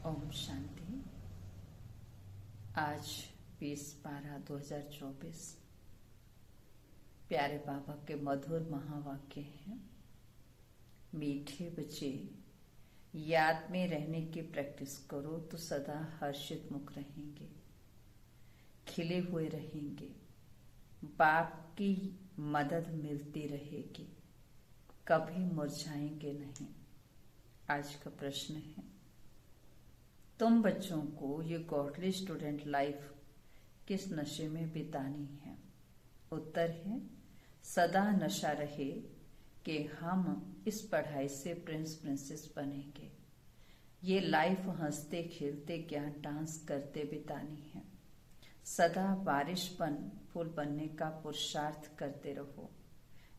ओम शांति। आज 20/12/2024 प्यारे बाबा के मधुर महावाक्य हैं। मीठे बच्चे, याद में रहने की प्रैक्टिस करो तो सदा हर्षित मुख रहेंगे, खिले हुए रहेंगे, बाप की मदद मिलती रहेगी, कभी मुरझाएंगे नहीं। आज का प्रश्न है, तुम बच्चों को ये गॉडली स्टूडेंट लाइफ किस नशे में बितानी है? उत्तर है, सदा नशा रहे कि हम इस पढ़ाई से प्रिंस प्रिंसेस बनेंगे। ये लाइफ हंसते खेलते ज्ञान डांस करते बितानी है। सदा बारिशपन फूल बनने का पुरुषार्थ करते रहो।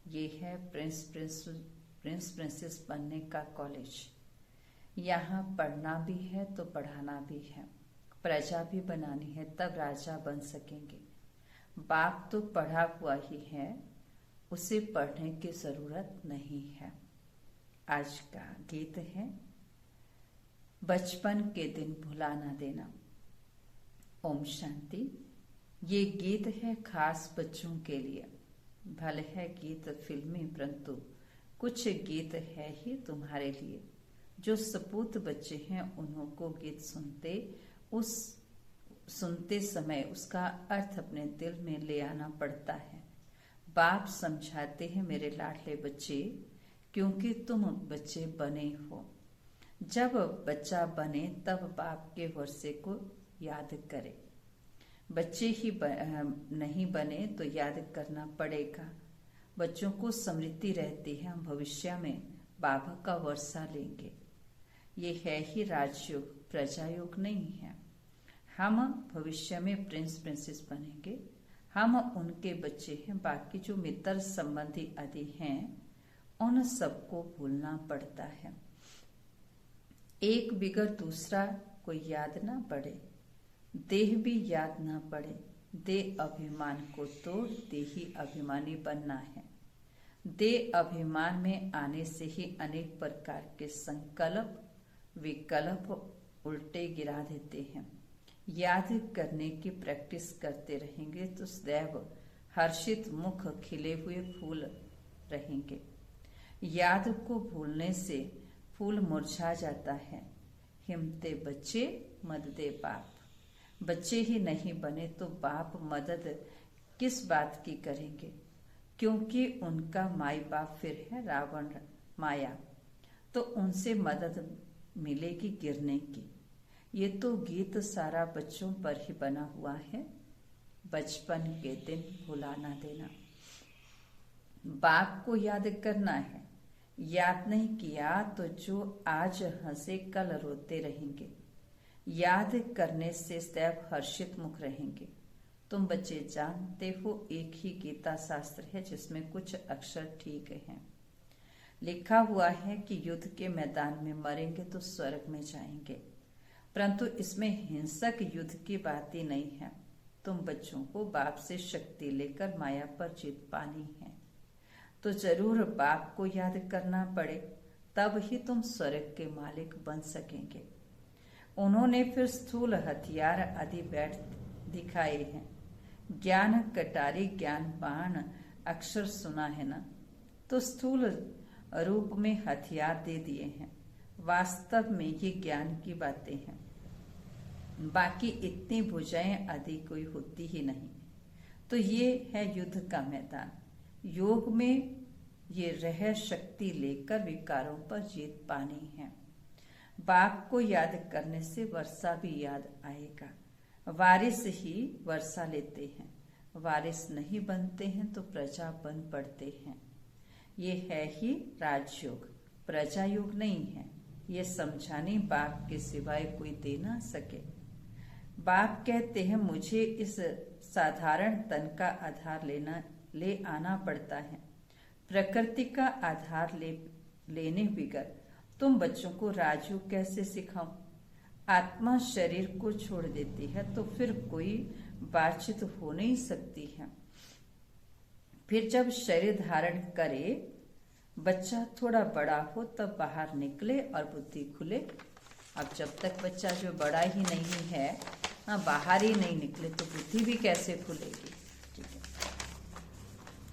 ये है प्रिंस प्रिंसेस बनने का कॉलेज। यहाँ पढ़ना भी है तो पढ़ाना भी है, प्रजा भी बनानी है, तब राजा बन सकेंगे। बाप तो पढ़ा हुआ ही है, उसे पढ़ने की जरूरत नहीं है। आज का गीत है, बचपन के दिन भुला ना देना। ओम शांति। ये गीत है खास बच्चों के लिए। भले है गीत फिल्मी, परंतु कुछ गीत है ही तुम्हारे लिए। जो सपूत बच्चे हैं उन्हों को गीत सुनते समय उसका अर्थ अपने दिल में ले आना पड़ता है। बाप समझाते हैं, मेरे लाडले बच्चे, क्योंकि तुम बच्चे बने हो। जब बच्चा बने तब बाप के वर्षे को याद करे। बच्चे ही नहीं बने तो याद करना पड़ेगा। बच्चों को स्मृति रहती है, हम भविष्य में बाबा का वर्षा लेंगे। ये है ही राजयोग, प्रजायोग नहीं है। हम भविष्य में प्रिंस प्रिंसेस बनेंगे। हम उनके बच्चे हैं। बाकी जो मित्र संबंधी आदि हैं उन सबको भूलना पड़ता है। एक बिगड़ दूसरा कोई याद ना पड़े, देह भी याद ना पड़े। देह अभिमान को तोड़ देही अभिमानी बनना है। देह अभिमान में आने से ही अनेक प्रकार के संकल्प विकल्प उल्टे गिरा देते हैं। याद करने की प्रैक्टिस करते रहेंगे तो सदैव हर्षित मुख खिले हुए फूल रहेंगे। याद को भूलने से फूल मुरझा जाता है। हिम्मते बच्चे मददे बाप। बच्चे ही नहीं बने तो बाप मदद किस बात की करेंगे? क्योंकि उनका माई बाप फिर है रावण माया, तो उनसे मदद मिलेगी गिरने की। ये तो गीत सारा बच्चों पर ही बना हुआ है। बचपन के दिन भुला ना देना। बाप को याद करना है। याद नहीं किया तो जो आज हंसे कल रोते रहेंगे। याद करने से सदैव हर्षित मुख रहेंगे। तुम बच्चे जानते हो, एक ही गीता शास्त्र है जिसमें कुछ अक्षर ठीक हैं। लिखा हुआ है कि युद्ध के मैदान में मरेंगे तो स्वर्ग में जाएंगे, परंतु इसमें हिंसक युद्ध की बात ही नहीं है। तुम बच्चों को बाप से शक्ति लेकर माया पर जीत पानी है, तो जरूर बाप को याद करना पड़े, तब ही तुम स्वर्ग के मालिक बन सकेंगे। उन्होंने फिर स्थूल हथियार आदि बैठ दिखाए हैं। ज्ञान कटारी, ज्ञान बाण अक्षर सुना है ना, तो स्थूल रूप में हथियार दे दिए हैं। वास्तव में ये ज्ञान की बातें हैं। बाकी इतनी भुजाएं आदि कोई होती ही नहीं। तो ये है युद्ध का मैदान। योग में ये रह शक्ति लेकर विकारों पर जीत पानी है। बाप को याद करने से वर्षा भी याद आएगा। वारिस ही वर्षा लेते हैं, वारिस नहीं बनते हैं तो प्रजा बन पड़ते हैं। ये है ही राजयोग, प्रजा योग नहीं है। ये समझाने बाप के सिवाय कोई दे ना सके। बाप कहते हैं, मुझे इस साधारण तन का आधार ले आना पड़ता है। प्रकृति का आधार लेने बिगर तुम बच्चों को राजयोग कैसे सिखाऊं? आत्मा शरीर को छोड़ देती है तो फिर कोई बातचीत हो नहीं सकती है। फिर जब शरीर धारण करे, बच्चा थोड़ा बड़ा हो, तब बाहर निकले और बुद्धि खुले, अब जब तक बच्चा जो बड़ा ही नहीं है, बाहर ही नहीं निकले, तो बुद्धि भी कैसे खुलेगी। ठीक है।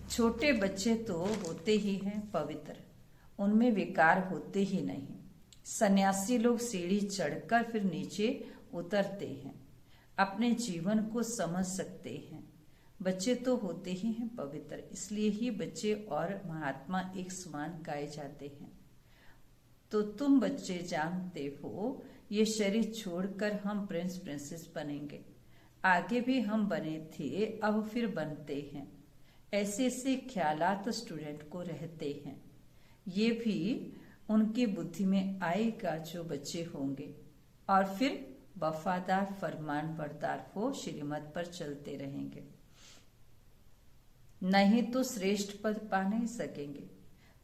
छोटे बच्चे तो होते ही हैं पवित्र, उनमें विकार होते ही नहीं। सन्यासी लोग सीढ़ी चढ़कर फिर नीचे उतरते हैं, अपने जीवन को समझ सकते हैं। बच्चे तो होते ही हैं पवित्र, इसलिए ही बच्चे और महात्मा एक समान गाए जाते हैं। तो तुम बच्चे जानते हो, ये शरीर छोड़कर हम प्रिंस प्रिंसेस बनेंगे। आगे भी हम बने थे, अब फिर बनते हैं। ऐसे ऐसे ख्यालात स्टूडेंट को रहते हैं। ये भी उनकी बुद्धि में आएगा जो बच्चे होंगे, और फिर वफादार फरमान बरदार हो श्रीमत पर चलते रहेंगे। नहीं तो श्रेष्ठ पद पा नहीं सकेंगे।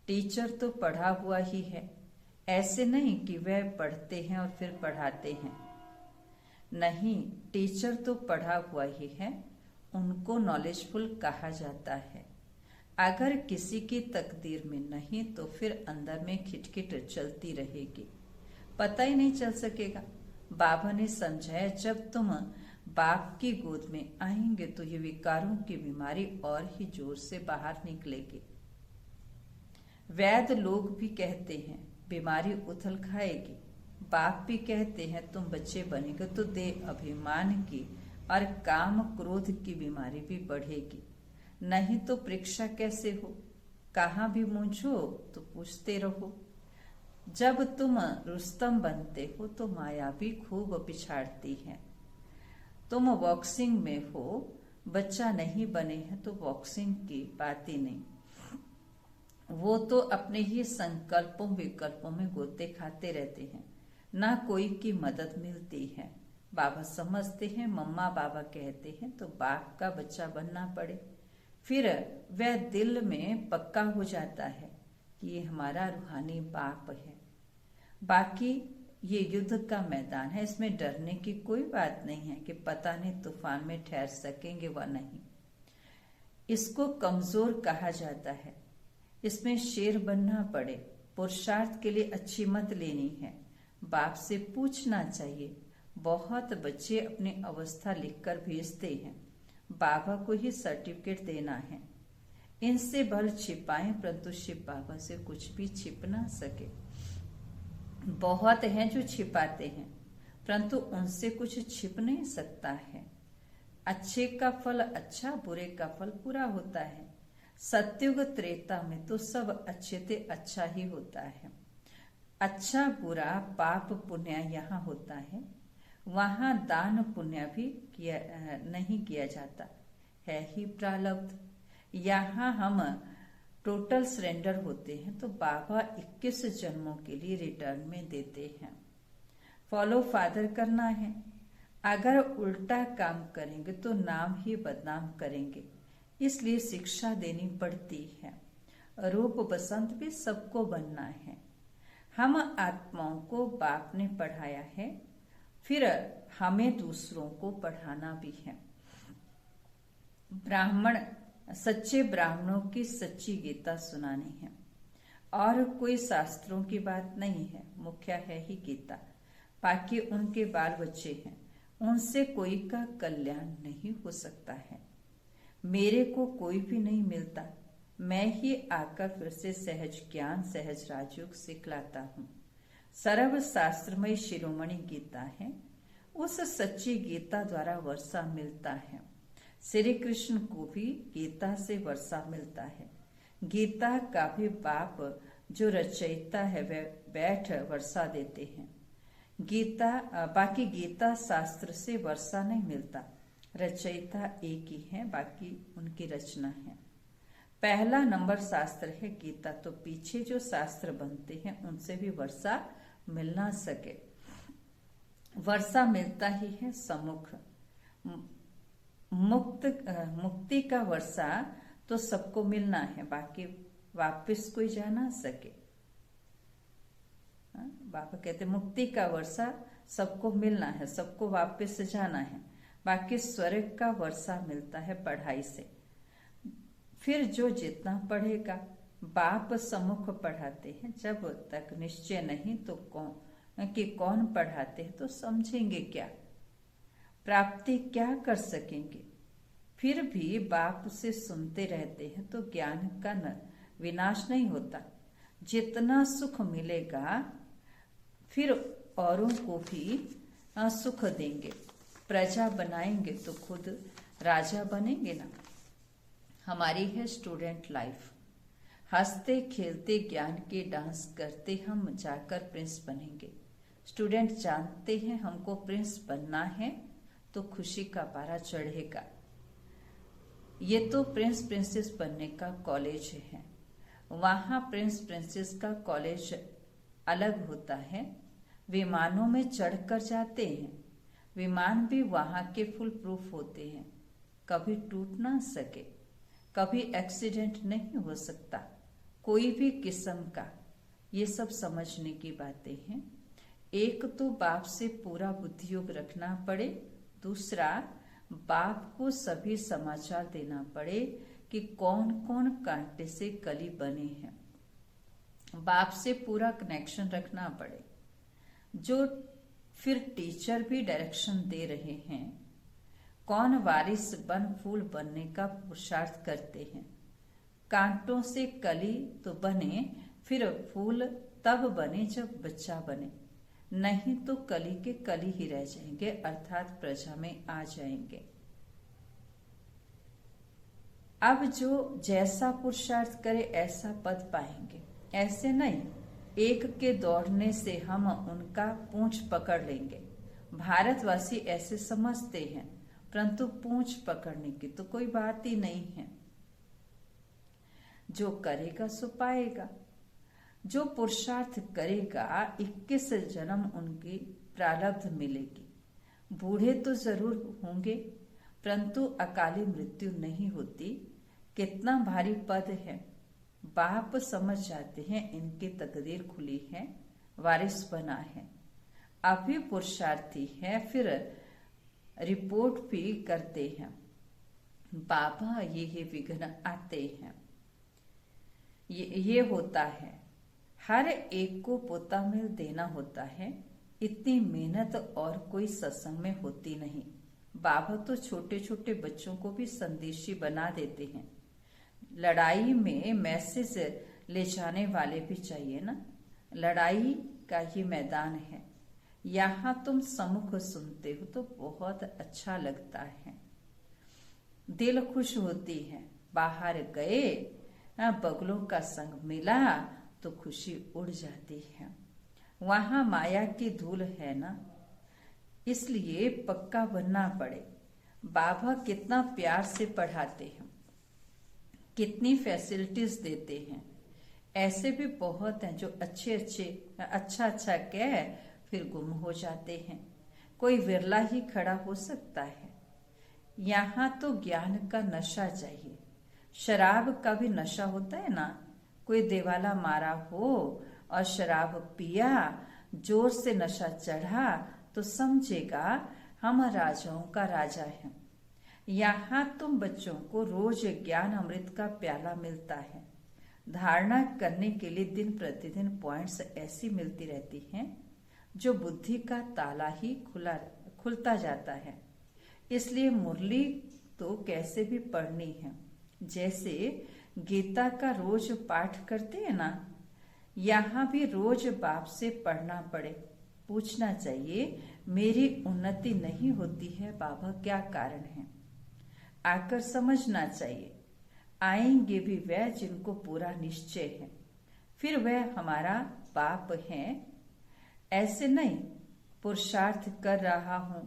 टीचर तो पढ़ा हुआ ही है, ऐसे नहीं कि वह पढ़ते हैं और फिर पढ़ाते हैं। नहीं, टीचर तो पढ़ा हुआ ही है, उनको नॉलेजफुल कहा जाता है। अगर किसी की तकदीर में नहीं तो फिर अंदर में खिटखिट चलती रहेगी, पता ही नहीं चल सकेगा। बाबा ने समझाया, जब तुम बाप की गोद में आएंगे तो ये विकारों की बीमारी और ही जोर से बाहर निकलेगी। वैद्य लोग भी कहते हैं बीमारी उथल खाएगी। बाप भी कहते हैं तुम बच्चे बनेंगे तो देह अभिमान की और काम क्रोध की बीमारी भी बढ़ेगी। नहीं तो परीक्षा कैसे हो, कहाँ भी मूंझो तो पूछते रहो। जब तुम रुस्तम बनते हो तो माया भी खूब पिछाड़ती है। तुम बॉक्सिंग में हो, बच्चा नहीं बने हैं तो बॉक्सिंग की बात ही नहीं। वो तो अपने ही संकल्पों विकल्पों में गोते खाते रहते हैं, ना कोई की मदद मिलती है। बाबा समझते हैं, मम्मा बाबा कहते हैं तो बाप का बच्चा बनना पड़े। फिर वह दिल में पक्का हो जाता है कि ये हमारा रूहानी बाप है। बाकी ये युद्ध का मैदान है, इसमें डरने की कोई बात नहीं है कि पता नहीं तूफान में ठहर सकेंगे व नहीं। इसको कमजोर कहा जाता है, इसमें शेर बनना पड़े। पुरुषार्थ के लिए अच्छी मत लेनी है, बाप से पूछना चाहिए। बहुत बच्चे अपनी अवस्था लिखकर भेजते हैं, बाबा को ही सर्टिफिकेट देना है। इनसे बल छिपाएं, परंतु शिव बाबा से कुछ भी छिप ना सके। बहुत हैं जो छिपाते हैं, परंतु उनसे कुछ छिप नहीं सकता है। अच्छे का फल अच्छा, बुरे का फल बुरा होता है। सत्युग त्रेता में तो सब अच्छे से अच्छा ही होता है। अच्छा बुरा पाप पुण्य यहाँ होता है, वहां दान पुण्य भी नहीं किया जाता है ही प्रारब्ध। यहाँ हम टोटल सरेंडर होते हैं तो बाबा 21 जन्मों के लिए रिटर्न में देते हैं। फॉलो फादर करना है। अगर उल्टा काम करेंगे तो नाम ही बदनाम करेंगे, इसलिए शिक्षा देनी पड़ती है। रूप बसंत भी सबको बनना है। हम आत्माओं को बाप ने पढ़ाया है, फिर हमें दूसरों को पढ़ाना भी है। ब्राह्मण सच्चे ब्राह्मणों की सच्ची गीता सुनानी है, और कोई शास्त्रों की बात नहीं है। मुख्य है ही गीता, बाकी उनके बाल बच्चे हैं, उनसे कोई का कल्याण नहीं हो सकता है। मेरे को कोई भी नहीं मिलता, मैं ही आकर फिर से सहज ज्ञान सहज राजयोग सिखलाता हूँ। सर्व शास्त्रमय शिरोमणि गीता है, उस सच्ची गीता द्वारा वर्षा मिलता है। श्री कृष्ण को भी गीता से वर्षा मिलता है। गीता का भी बाप जो रचयिता है वह बैठ वर्षा देते हैं। बाकी गीता शास्त्र से वर्षा नहीं मिलता, रचयिता एक ही है, बाकी उनकी रचना है। पहला नंबर शास्त्र है गीता, तो पीछे जो शास्त्र बनते हैं उनसे भी वर्षा मिल ना सके। वर्षा मिलता ही है सम्मुख। मुक्ति का वर्षा तो सबको मिलना है, बाकी वापस कोई जा ना सके। बाबा कहते मुक्ति का वर्षा सबको मिलना है, सबको वापस जाना है, बाकी स्वर्ग का वर्षा मिलता है पढ़ाई से। फिर जो जितना पढ़ेगा, बाप सम्मुख पढ़ाते हैं। जब तक निश्चय नहीं तो कि कौन पढ़ाते हैं तो समझेंगे क्या, प्राप्ति क्या कर सकेंगे। फिर भी बाप से सुनते रहते हैं तो ज्ञान का विनाश नहीं होता। जितना सुख मिलेगा फिर औरों को भी सुख देंगे। प्रजा बनाएंगे तो खुद राजा बनेंगे ना। हमारी है स्टूडेंट लाइफ। हंसते खेलते ज्ञान के डांस करते हम जाकर प्रिंस बनेंगे। स्टूडेंट जानते हैं हमको प्रिंस बनना है तो खुशी का पारा चढ़ेगा। ये तो प्रिंस प्रिंसेस बनने का कॉलेज है। वहां प्रिंस प्रिंसेस का कॉलेज अलग होता है। विमानों में चढ़कर जाते हैं। विमान भी वहां के फुल प्रूफ होते हैं, कभी टूट ना सके, कभी एक्सीडेंट नहीं हो सकता कोई भी किस्म का। ये सब समझने की बातें हैं। एक तो बाप से पूरा बुद्धियोग रखना पड़े, दूसरा बाप को सभी समाचार देना पड़े कि कौन कौन कांटे से कली बने हैं। बाप से पूरा कनेक्शन रखना पड़े। जो फिर टीचर भी डायरेक्शन दे रहे हैं, कौन वारिस बन फूल बनने का पुरुषार्थ करते हैं। कांटों से कली तो बने, फिर फूल तब बने जब बच्चा बने, नहीं तो कली के कली ही रह जाएंगे, अर्थात प्रजा में आ जाएंगे। अब जो जैसा पुरुषार्थ करे ऐसा पद पाएंगे। ऐसे नहीं एक के दौड़ने से हम उनका पूंछ पकड़ लेंगे। भारतवासी ऐसे समझते हैं, परंतु पूंछ पकड़ने की तो कोई बात ही नहीं है। जो करेगा सो पाएगा। जो पुरुषार्थ करेगा 21 जन्म उनकी प्रारब्ध मिलेगी। बूढ़े तो जरूर होंगे, परंतु अकाली मृत्यु नहीं होती। कितना भारी पद है। बाप समझ जाते हैं इनकी तकदीर खुली है, वारिस बना है। अभी पुरुषार्थी है, फिर रिपोर्ट भी करते हैं, बाबा ये विघ्न आते हैं। ये होता है। हर एक को पोता मिल देना होता है। इतनी मेहनत और कोई सत्संग में होती नहीं। बाबा तो छोटे छोटे बच्चों को भी संदेशी बना देते हैं। लड़ाई में मैसेज ले जाने वाले भी चाहिए ना। लड़ाई का ये मैदान है। यहाँ तुम सम्मुख सुनते हो तो बहुत अच्छा लगता है, दिल खुश होती है। बाहर गए, बगलों का संग मिला तो खुशी उड़ जाती है। वहां माया की धूल है ना, इसलिए पक्का बनना पड़े। बाबा कितना प्यार से पढ़ाते हैं, कितनी फैसिलिटीज देते हैं। ऐसे भी बहुत हैं जो अच्छा कह फिर गुम हो जाते हैं। कोई विरला ही खड़ा हो सकता है। यहाँ तो ज्ञान का नशा चाहिए। शराब का भी नशा होता है ना। कोई देवाला मारा हो और शराब पिया, जोर से नशा चढ़ा तो समझेगा हम राजाओं का राजा हैं। यहाँ तुम बच्चों को रोज ज्ञान अमृत का प्याला मिलता है। धारणा करने के लिए दिन प्रतिदिन पॉइंट्स ऐसी मिलती रहती हैं जो बुद्धि का ताला ही खुलता जाता है। इसलिए मुरली तो कैसे भी पढ़नी है। जैसे गीता का रोज पाठ करते हैं ना, यहाँ भी रोज बाप से पढ़ना पड़े। पूछना चाहिए मेरी उन्नति नहीं होती है बाबा, क्या कारण है। आकर समझना चाहिए। आएंगे भी वह जिनको पूरा निश्चय है, फिर वह हमारा बाप है। ऐसे नहीं पुरुषार्थ कर रहा हूं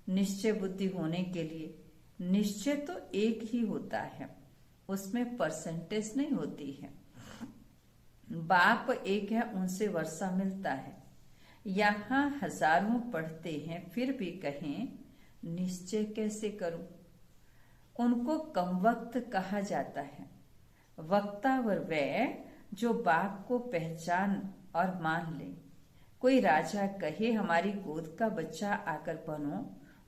निश्चय बुद्धि होने के लिए। निश्चय तो एक ही होता है, उसमें परसेंटेज नहीं होती है। बाप एक है, उनसे वर्षा मिलता है। यहाँ हजारों पढ़ते हैं फिर भी कहें निश्चय कैसे करूं। उनको कम वक्त कहा जाता है। वक्तावर वह जो बाप को पहचान और मान ले। कोई राजा कहे हमारी गोद का बच्चा आकर बनो,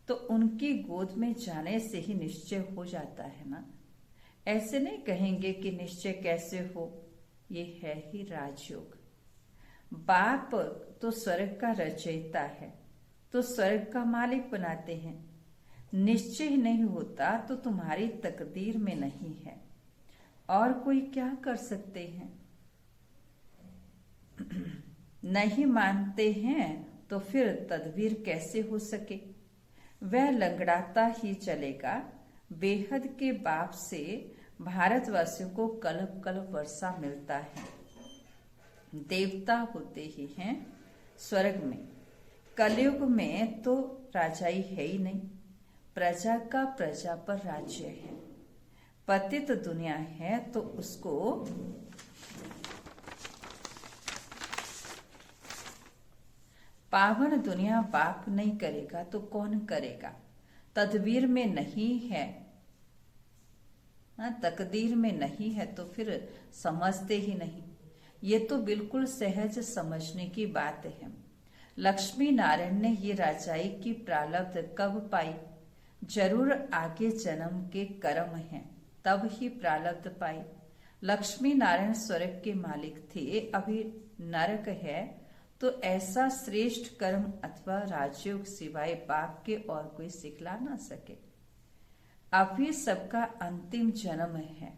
तो उनकी गोद में जाने से ही निश्चय हो जाता है ना। ऐसे नहीं कहेंगे कि निश्चय कैसे हो, ये है ही राजयोग। बाप तो स्वर्ग का रचयिता है, तो स्वर्ग का मालिक बनाते हैं। निश्चय नहीं होता तो तुम्हारी तकदीर में नहीं है, और कोई क्या कर सकते हैं। नहीं मानते हैं तो फिर तदबीर कैसे हो सके। वह लंगड़ाता ही चलेगा। बेहद के बाप से भारतवासियों को कल्प कल्प वर्षा मिलता है। देवता होते ही हैं स्वर्ग में। कलयुग में तो राजाई है ही नहीं, प्रजा का प्रजा पर राज्य है। पतित दुनिया है तो उसको पावन दुनिया बाप नहीं करेगा तो कौन करेगा। तदबीर में नहीं है, तकदीर में नहीं है तो फिर समझते ही नहीं। ये तो बिल्कुल सहज समझने की बात है। लक्ष्मी नारायण ने ये राजाई की प्रारब्ध कब पाई। जरूर आगे जन्म के कर्म हैं, तब ही प्रारब्ध पाई। लक्ष्मी नारायण स्वर्ग के मालिक थे, अभी नरक है, तो ऐसा श्रेष्ठ कर्म अथवा राजयोग सिवाय बाप के और कोई सिखला ना सके। अभी सबका अंतिम जन्म है।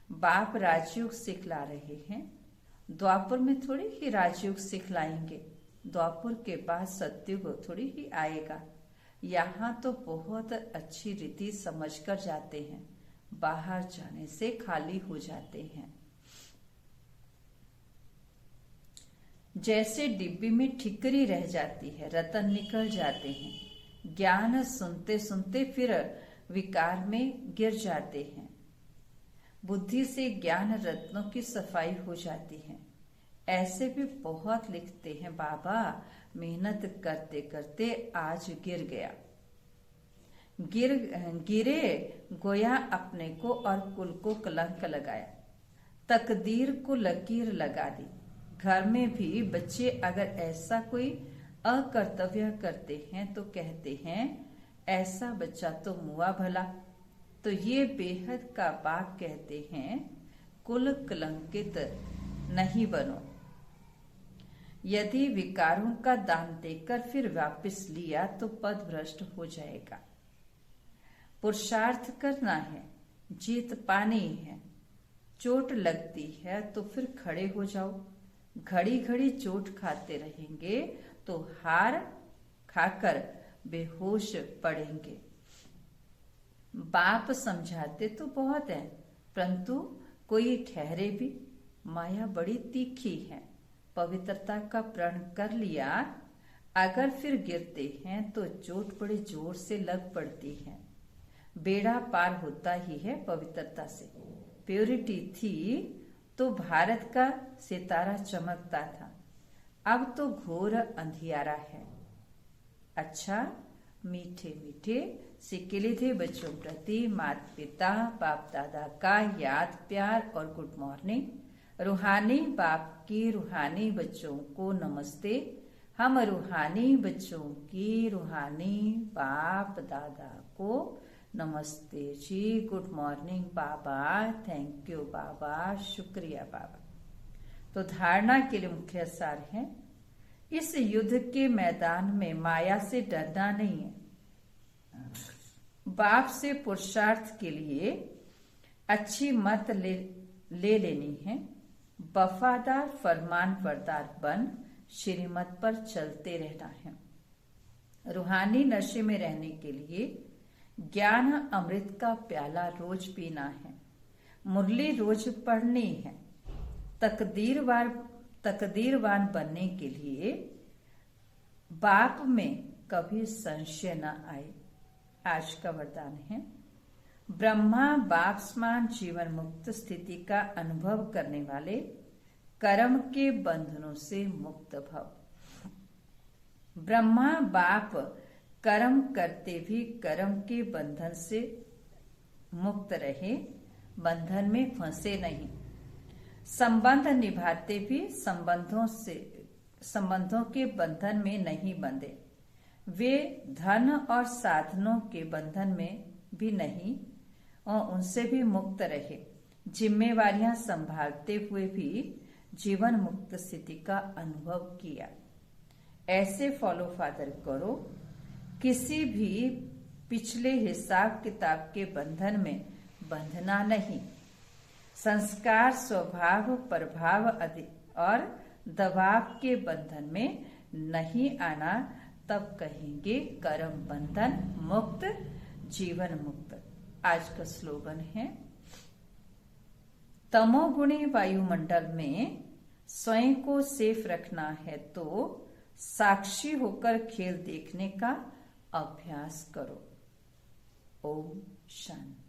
बाप राजयोग सिखला रहे हैं, द्वापर में थोड़ी ही राजयोग सिखलाएंगे। द्वापर के बाद सत्युग थोड़ी ही आएगा। यहाँ तो बहुत अच्छी रीति समझकर जाते हैं, बाहर जाने से खाली हो जाते हैं। जैसे डिब्बी में ठिकरी रह जाती है, रतन निकल जाते हैं। ज्ञान सुनते सुनते फिर विकार में गिर जाते हैं। बुद्धि से ज्ञान रत्नों की सफाई हो जाती है। ऐसे भी बहुत लिखते हैं, बाबा मेहनत करते करते आज गिर गया। गिरे गोया अपने को और कुल को कलंक लगाया। तकदीर को लकीर लगा दी। घर में भी बच्चे अगर ऐसा कोई अकर्तव्य करते हैं तो कहते हैं ऐसा बच्चा तो मुआ भला। तो ये बेहद का बाप कहते हैं कुल कलंकित नहीं बनो। यदि विकारों का दान देकर फिर वापस लिया तो पद भ्रष्ट हो जाएगा। पुरुषार्थ करना है, जीत पानी है। चोट लगती है तो फिर खड़े हो जाओ। घड़ी घड़ी चोट खाते रहेंगे तो हार खाकर बेहोश पड़ेंगे। बाप समझाते तो बहुत है, परंतु कोई ठहरे भी। माया बड़ी तीखी है। पवित्रता का प्रण कर लिया, अगर फिर गिरते हैं तो चोट बड़े जोर से लग पड़ती है। बेड़ा पार होता ही है पवित्रता से। प्योरिटी थी तो भारत का सितारा चमकता था, अब तो घोर अंधियारा है। अच्छा, मीठे मीठे सिक्के थे बच्चों प्रति माता पिता बाप दादा का याद प्यार और गुड मॉर्निंग। रूहानी बाप की रूहानी बच्चों को नमस्ते। हम रूहानी बच्चों की रूहानी बाप दादा को नमस्ते जी। गुड मॉर्निंग बाबा, थैंक यू बाबा, शुक्रिया बाबा। तो धारणा के लिए मुख्य सार है, इस युद्ध के मैदान में माया से डरना नहीं है। बाप से पुरुषार्थ के लिए अच्छी मत ले लेनी है। वफादार फरमान बरदार बन श्रीमत पर चलते रहना है। रूहानी नशे में रहने के लिए ज्ञान अमृत का प्याला रोज पीना है। मुरली रोज पढ़नी है। तकदीरवान बनने के लिए बाप में कभी संशय न आए। आज का वरदान है, ब्रह्मा बाप समान जीवन मुक्त स्थिति का अनुभव करने वाले कर्म के बंधनों से मुक्त भव। ब्रह्मा बाप कर्म करते भी कर्म के बंधन से मुक्त रहे, बंधन में फंसे नहीं। संबंध निभाते भी संबंधों के बंधन में नहीं बंधे। वे धन और साधनों के बंधन में भी नहीं और उनसे भी मुक्त रहे। जिम्मेवारियां संभालते हुए भी जीवन मुक्त स्थिति का अनुभव किया। ऐसे फॉलो फादर करो, किसी भी पिछले हिसाब किताब के बंधन में बंधना नहीं। संस्कार, स्वभाव, प्रभाव और दबाव के बंधन में नहीं आना, तब कहेंगे कर्म बंधन मुक्त, जीवन मुक्त। आज का स्लोगन है, तमोगुणी वायुमंडल में स्वयं को सेफ रखना है तो साक्षी होकर खेल देखने का अभ्यास करो। ओम शांति।